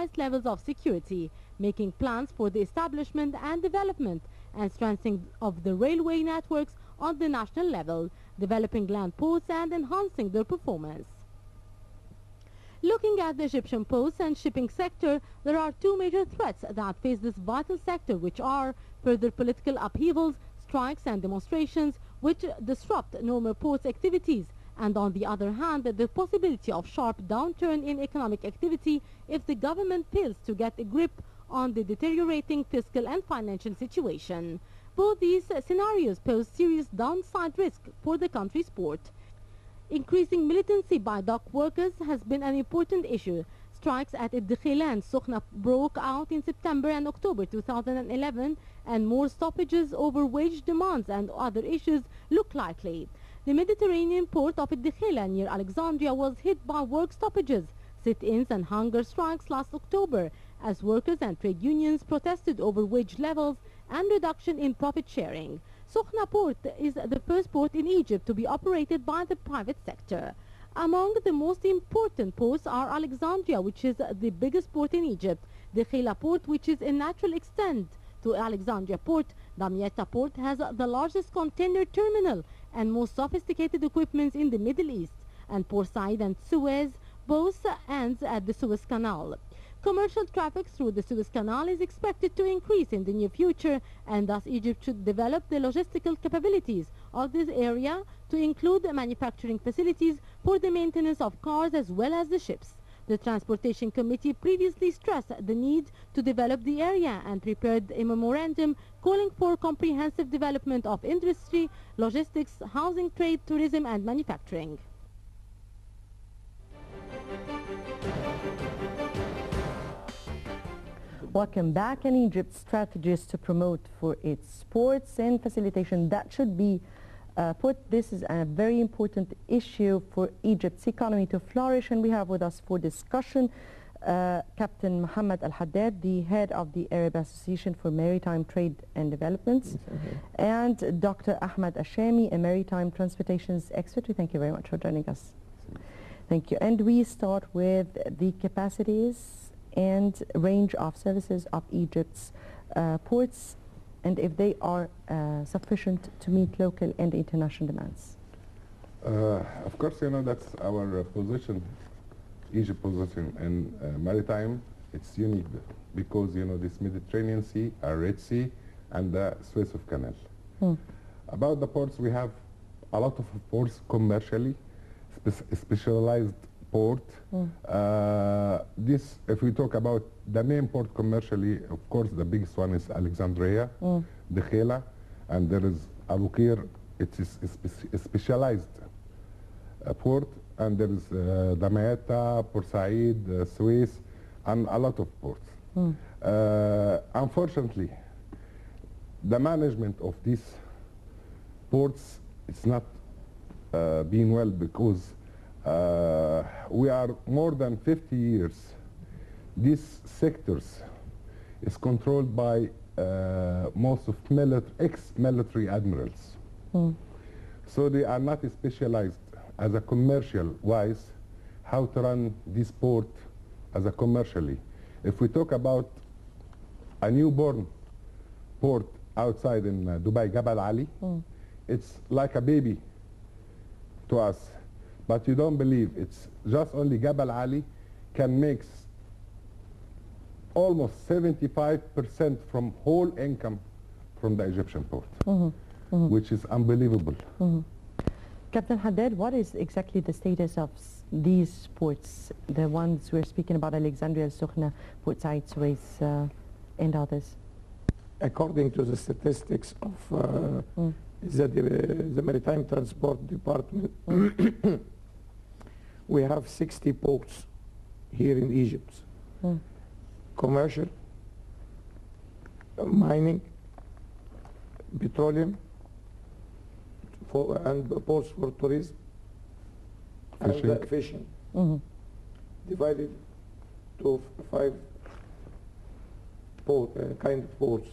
highest levels of security, making plans for the establishment and development and strengthening of the railway networks on the national level, developing land ports and enhancing their performance. Looking at the Egyptian ports and shipping sector, there are two major threats that face this vital sector, which are further political upheavals, strikes and demonstrations which disrupt normal ports activities, and on the other hand, the possibility of sharp downturn in economic activity if the government fails to get a grip on the deteriorating fiscal and financial situation. Both these scenarios pose serious downside risk for the country's port. Increasing militancy by dock workers has been an important issue. Strikes at الدخيل and سخنة broke out in September and October 2011, and more stoppages over wage demands and other issues look likely. The Mediterranean port of الدخيل near Alexandria was hit by work stoppages, sit-ins and hunger strikes last October, as workers and trade unions protested over wage levels and reduction in profit sharing. Sokhna port is the first port in Egypt to be operated by the private sector. Among the most important ports are Alexandria, which is the biggest port in Egypt, Dekhila port, which is a natural extent to Alexandria port. Damietta port has the largest container terminal and most sophisticated equipment in the Middle East, and Port Said and Suez both ends at the Suez Canal. Commercial traffic through the Suez Canal is expected to increase in the near future, and thus Egypt should develop the logistical capabilities of this area to include manufacturing facilities for the maintenance of cars as well as the ships. The Transportation Committee previously stressed the need to develop the area and prepared a memorandum calling for comprehensive development of industry, logistics, housing, trade, tourism and manufacturing. Welcome back. And Egypt's strategies to promote for its sports and facilitation that should be put. This is a very important issue for Egypt's economy to flourish, and we have with us for discussion Captain Mohamed El Haddad, the head of the Arab Association for Maritime Trade and Developments, and Dr. Ahmed Ashami, a maritime transportations expert. We thank you very much for joining us. Thank you. And we start with the capacities and range of services of Egypt's ports, and if they are sufficient to meet local and international demands. Of course, you know, that's our position, Egypt's position in maritime. It's unique because, you know, this Mediterranean Sea, Red Sea, and the Suez Canal. About the ports, we have a lot of ports commercially, specialized port. This, if we talk about the main port commercially, of course, the biggest one is Alexandria, Dekhila, and there is Abu Qir. It is a specialized port, and there is Damietta, Port Said, Suez, and a lot of ports. Unfortunately, the management of these ports is not being well, because we are more than 50 years. These sectors is controlled by most of ex-military admirals. So they are not specialized as a commercial wise how to run this port as a commercially. If we talk about a newborn port outside in Dubai, Jabal Ali, it's like a baby to us. But you don't believe, it's just only Jabal Ali can make almost 75% from whole income from the Egyptian port, which is unbelievable. Captain Haddad, what is exactly the status of these ports, the ones we're speaking about, Alexandria, Sokhna, Port Said, Suez, and others? According to the statistics of the Maritime Transport Department, we have 60 ports here in Egypt. Commercial, mining, petroleum, and ports for tourism, and fishing. Divided to 5 kind of ports,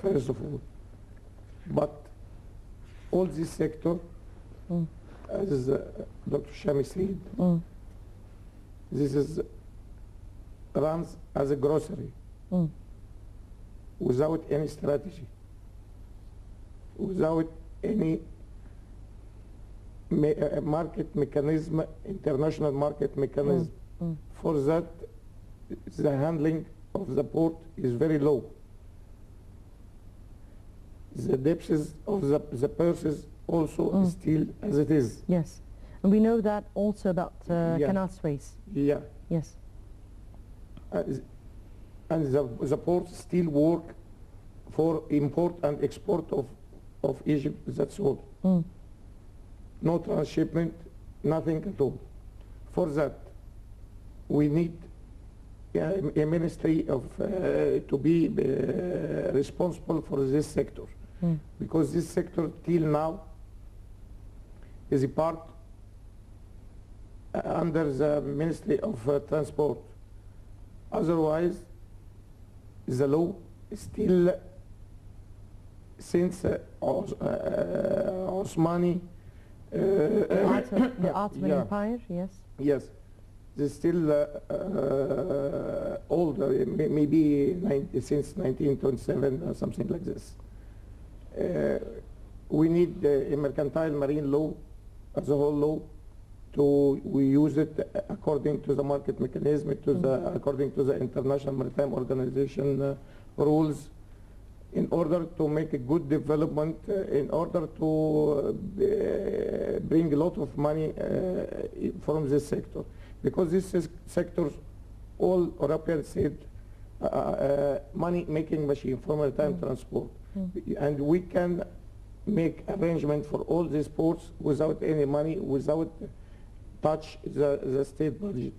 first of all. But all this sector, as Dr. Shami said, this is runs as a grocery without any strategy, without any market mechanism, international market mechanism. For that, the handling of the port is very low. The depths of the purses also still as it is. Yes. And we know that also about Yeah. Canal Suez. Yeah. Yes. And the ports still work for import and export of Egypt, that's all. No transshipment, nothing at all. For that, we need a ministry of to be responsible for this sector, because this sector till now is a part under the Ministry of Transport. Otherwise, the law is still since Osmani. The Ottoman Yeah. Empire, yes. Yes, it's still older, maybe since 1927 or something like this. We need a mercantile marine law as a whole law. We use it according to the market mechanism, according to the International Maritime Organization rules, in order to make a good development, in order to bring a lot of money from this sector. Because this sector, all Europeans said, money-making machine for maritime transport. And we can make arrangement for all these ports without any money, without touch the state budget.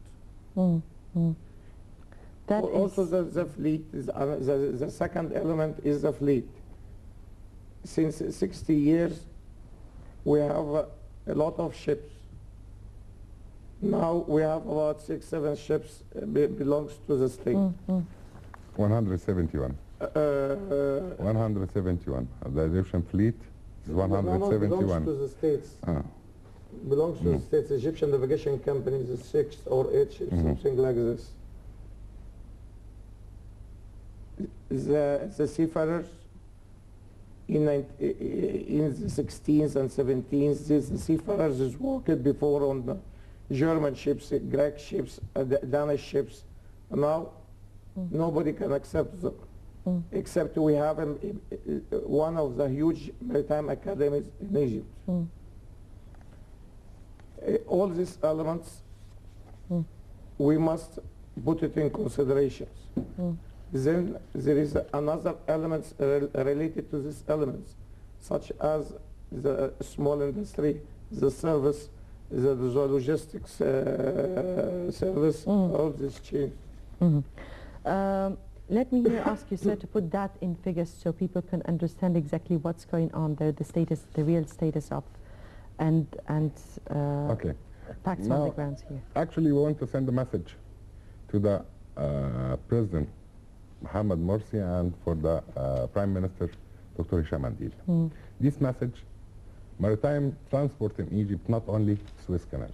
That Also is the fleet, the second element is the fleet. Since 60 years, we have a lot of ships. Now we have about 6-7 ships belongs to the state. 171. 171. The Egyptian fleet is Belongs 171. to the states. Ah. Belongs to the states. Egyptian navigation companies is 6 or 8 ships, something like this. The seafarers in the 16th and 17th, these seafarers is worked before on the German ships, Greek ships, Danish ships. Now, nobody can accept them, except we have one of the huge maritime academies in Egypt. All these elements, we must put it in considerations. Then there is another elements related to these elements, such as the small industry, the service, the logistics service, all these change. Let me here ask you, sir, to put that in figures so people can understand exactly what's going on there, the status, the real status of, and Okay. facts on Now, the grounds here. Actually, we want to send a message to the President Mohamed Morsi and for the Prime Minister Dr. Hisham Andil. This message, maritime transport in Egypt, not only Suez Canal.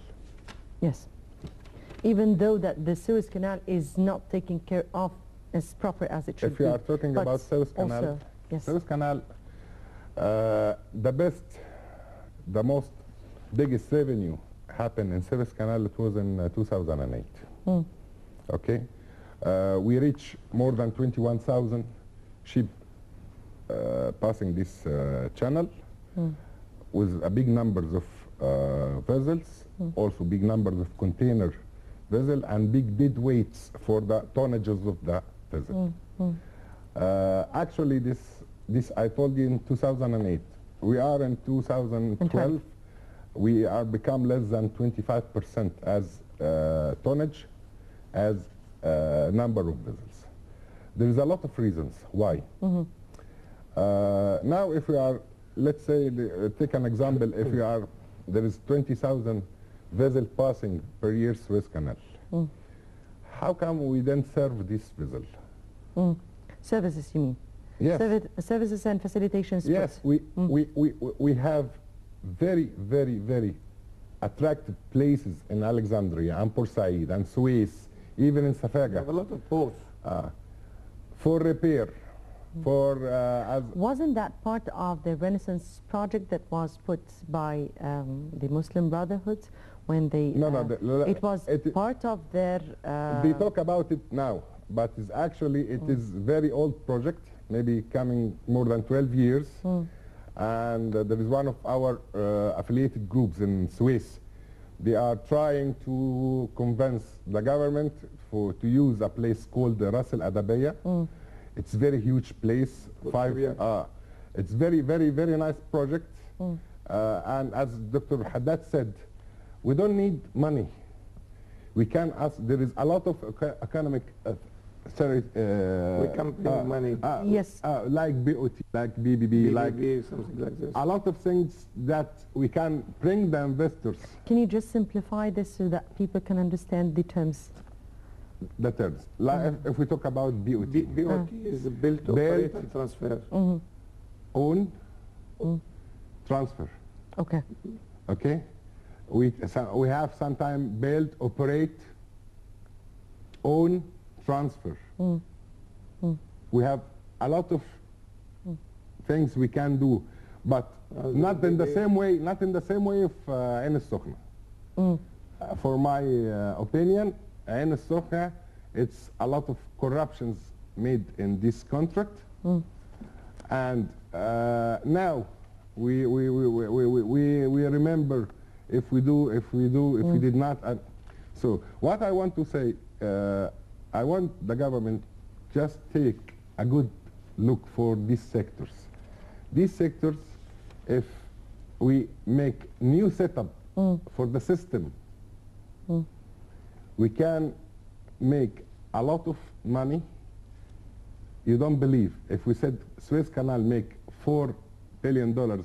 Yes. Even though that the Suez Canal is not taken care of as proper as it should If be. you are talking But about Suez Canal, also, yes. Suez Canal, the most biggest revenue happened in Suez Canal, it was in 2008. Okay? We reach more than 21,000 ship passing this channel with a big numbers of vessels, also big numbers of container vessels and big dead weights for the tonnages of the vessel. Actually, this I told you in 2008. We are in 2012. We are become less than 25% as tonnage, as number of vessels. There is a lot of reasons why. Now, if we are, let's say, take an example. If we are, there is 20,000 vessels passing per year Suez Canal. How come we then serve this vessel? Services, you mean? Yes. Services and facilitations. Yes, we have very, very, very attractive places in Alexandria and Port Said and Suez, even in We Safaga. have a lot of ports. For repair, for as Wasn't that part of the Renaissance project that was put by the Muslim Brotherhood when they... No, it was part of their... they talk about it now, but it's actually it is very old project, maybe coming more than 12 years. And there is one of our affiliated groups in Swiss. They are trying to convince the government to use a place called Ras Al Adabiya. It's a very huge place. It's very, very, very nice project. And as Dr. Haddad said, we don't need money. We can ask, there is a lot of economic We can bring money. Yes. Like BOT, like BBB, like something like this. a lot of things that we can bring the investors. Can you just simplify this so that people can understand the terms? The terms. Like if we talk about BOT. BOT is built, operate, and transfer. Own, transfer. Okay. Okay? We have sometime build, operate, own, transfer. We have a lot of things we can do, but not in the same way. Not in the same way of Ain al-Sukhna. For my opinion, Ain al-Sukhna, it's a lot of corruptions made in this contract, and now we remember if we did not. So what I want to say. I want the government just take a good look for these sectors. These sectors, if we make new setup for the system, we can make a lot of money. You don't believe, if we said Suez Canal make $4 billion